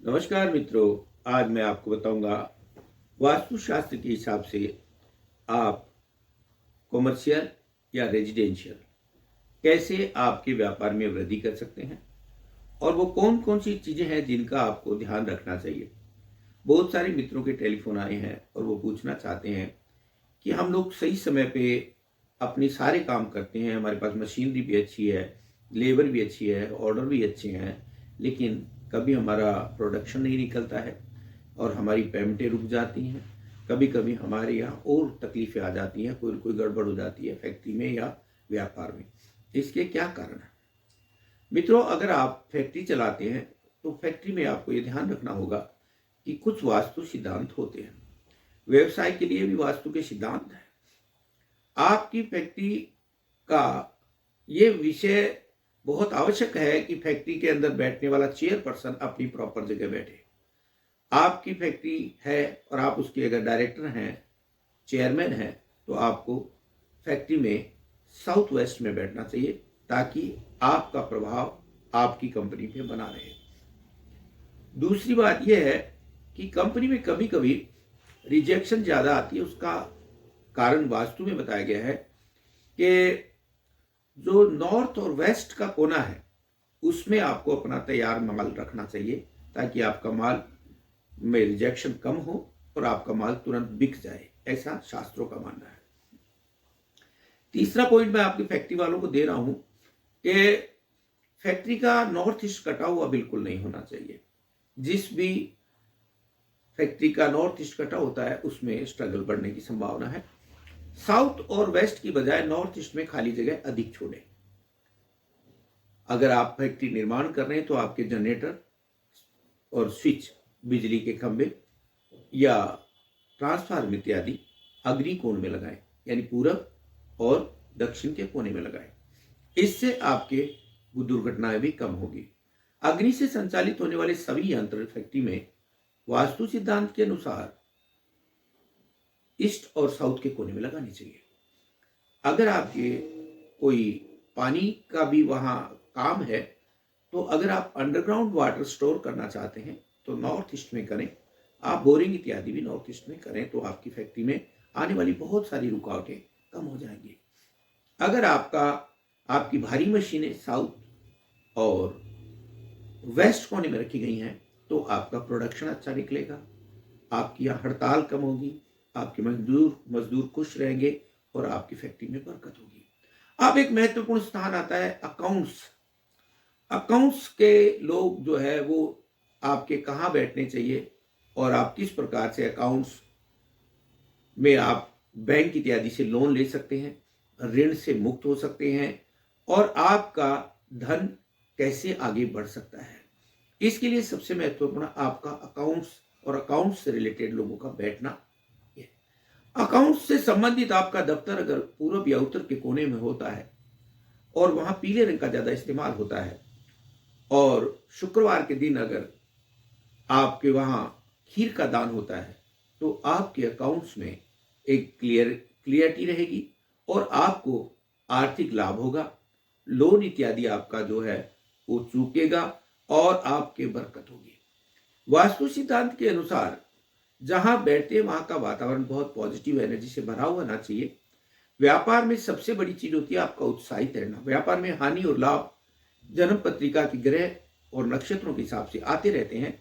नमस्कार मित्रों। आज मैं आपको बताऊंगा वास्तुशास्त्र के हिसाब से आप कॉमर्शियल या रेजिडेंशियल कैसे आपके व्यापार में वृद्धि कर सकते हैं और वो कौन कौन सी चीज़ें हैं जिनका आपको ध्यान रखना चाहिए। बहुत सारे मित्रों के टेलीफोन आए हैं और वो पूछना चाहते हैं कि हम लोग सही समय पे अपने सारे काम करते हैं, हमारे पास मशीनरी भी अच्छी है, लेबर भी अच्छी है, ऑर्डर भी अच्छे हैं, लेकिन कभी हमारा प्रोडक्शन नहीं निकलता है और हमारी पेमेंटें रुक जाती हैं। कभी कभी हमारे यहाँ और तकलीफ़ें आ जाती हैं, कोई कोई गड़बड़ हो जाती है फैक्ट्री में या व्यापार में। इसके क्या कारण है मित्रों? अगर आप फैक्ट्री चलाते हैं तो फैक्ट्री में आपको ये ध्यान रखना होगा कि कुछ वास्तु सिद्धांत होते हैं। व्यवसाय के लिए भी वास्तु के सिद्धांत हैं। आपकी फैक्ट्री का ये विषय बहुत आवश्यक है कि फैक्ट्री के अंदर बैठने वाला चेयरपर्सन अपनी प्रॉपर जगह बैठे। आपकी फैक्ट्री है और आप उसके अगर डायरेक्टर हैं, चेयरमैन हैं, तो आपको फैक्ट्री में साउथ वेस्ट में बैठना चाहिए ताकि आपका प्रभाव आपकी कंपनी पे बना रहे। दूसरी बात यह है कि कंपनी में कभी कभी रिजेक्शन ज़्यादा आती है। उसका कारण वास्तु में बताया गया है कि जो नॉर्थ और वेस्ट का कोना है उसमें आपको अपना तैयार माल रखना चाहिए ताकि आपका माल में रिजेक्शन कम हो और आपका माल तुरंत बिक जाए, ऐसा शास्त्रों का मानना है। तीसरा पॉइंट मैं आपकी फैक्ट्री वालों को दे रहा हूं कि फैक्ट्री का नॉर्थ ईस्ट कटा हुआ बिल्कुल नहीं होना चाहिए। जिस भी फैक्ट्री का नॉर्थ ईस्ट कटा होता है उसमें स्ट्रगल बढ़ने की संभावना है। साउथ और वेस्ट की बजाय नॉर्थ ईस्ट में खाली जगह अधिक छोड़ें। अगर आप फैक्ट्री निर्माण कर रहे हैं तो आपके जनरेटर और स्विच, बिजली के खंभे या ट्रांसफार्मर इत्यादि अग्नि कोण में लगाएं, यानी पूरब और दक्षिण के कोने में लगाएं। इससे आपके दुर्घटनाएं भी कम होगी। अग्नि से संचालित होने वाले सभी यंत्र फैक्ट्री में वास्तु सिद्धांत के अनुसार ईस्ट और साउथ के कोने में लगानी चाहिए। अगर आपके कोई पानी का भी वहां काम है तो अगर आप अंडरग्राउंड वाटर स्टोर करना चाहते हैं तो नॉर्थ ईस्ट में करें। आप बोरिंग इत्यादि भी नॉर्थ ईस्ट में करें तो आपकी फैक्ट्री में आने वाली बहुत सारी रुकावटें कम हो जाएंगी। अगर आपकी भारी मशीनें साउथ और वेस्ट कोने में रखी गई हैं तो आपका प्रोडक्शन अच्छा निकलेगा, आपकी यहाँ हड़ताल कम होगी, आपके मजदूर खुश रहेंगे और आपकी फैक्ट्री में बरकत होगी। अब एक महत्वपूर्ण स्थान आता है अकाउंट्स के लोग जो है वो आपके कहाँ बैठने चाहिए और आप किस प्रकार से अकाउंट्स में आप बैंक इत्यादि से लोन ले सकते हैं, ऋण से मुक्त हो सकते हैं और आपका धन कैसे आगे बढ़ सकता है। इसके लिए सबसे महत्वपूर्ण आपका अकाउंट्स और अकाउंट्स से रिलेटेड लोगों का बैठना। अकाउंट्स से संबंधित आपका दफ्तर अगर पूर्व या उत्तर के कोने में होता है और वहां पीले रंग का ज्यादा इस्तेमाल होता है और शुक्रवार के दिन अगर आपके वहां खीर का दान होता है तो आपके अकाउंट्स में एक क्लियरिटी रहेगी और आपको आर्थिक लाभ होगा। लोन इत्यादि आपका जो है वो चूकेगा और आपके बरकत होगी। वास्तु सिद्धांत के अनुसार जहां बैठते हैं वहां का वातावरण बहुत पॉजिटिव एनर्जी से भरा हुआ होना चाहिए। व्यापार में सबसे बड़ी चीज होती है आपका उत्साहित रहना। व्यापार में हानि और लाभ जन्म पत्रिका के ग्रह और नक्षत्रों के हिसाब से आते रहते हैं,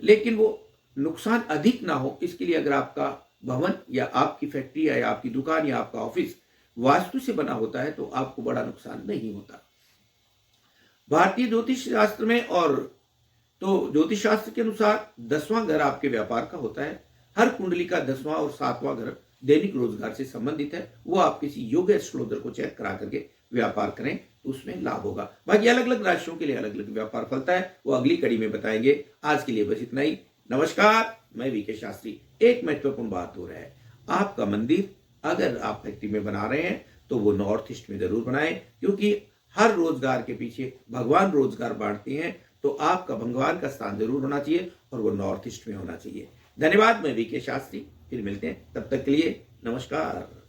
लेकिन वो नुकसान अधिक ना हो इसके लिए अगर आपका भवन या आपकी फैक्ट्री या आपकी दुकान या आपका ऑफिस वास्तु से बना होता है तो आपको बड़ा नुकसान नहीं होता। भारतीय ज्योतिष शास्त्र में ज्योतिष शास्त्र के अनुसार 10वां घर आपके व्यापार का होता है। हर कुंडली का 10वां और 7वां घर दैनिक रोजगार से संबंधित है। वो आप किसी योग एस्ट्रोलॉजर को चेक करा करके व्यापार करें तो उसमें लाभ होगा। बाकी अलग अलग राशियों के लिए अलग अलग व्यापार फलता है, वो अगली कड़ी में बताएंगे। आज के लिए बस इतना ही। नमस्कार, मैं वीके शास्त्री। एक महत्वपूर्ण बात हो रहा है, आपका मंदिर अगर आप फैक्ट्री में बना रहे हैं तो वो नॉर्थ ईस्ट में जरूर बनाएं, क्योंकि हर रोजगार के पीछे भगवान रोजगार बांटते हैं। तो आपका भगवान का स्थान जरूर होना चाहिए और वो नॉर्थ ईस्ट में होना चाहिए। धन्यवाद। मैं वीके शास्त्री, फिर मिलते हैं, तब तक के लिए नमस्कार।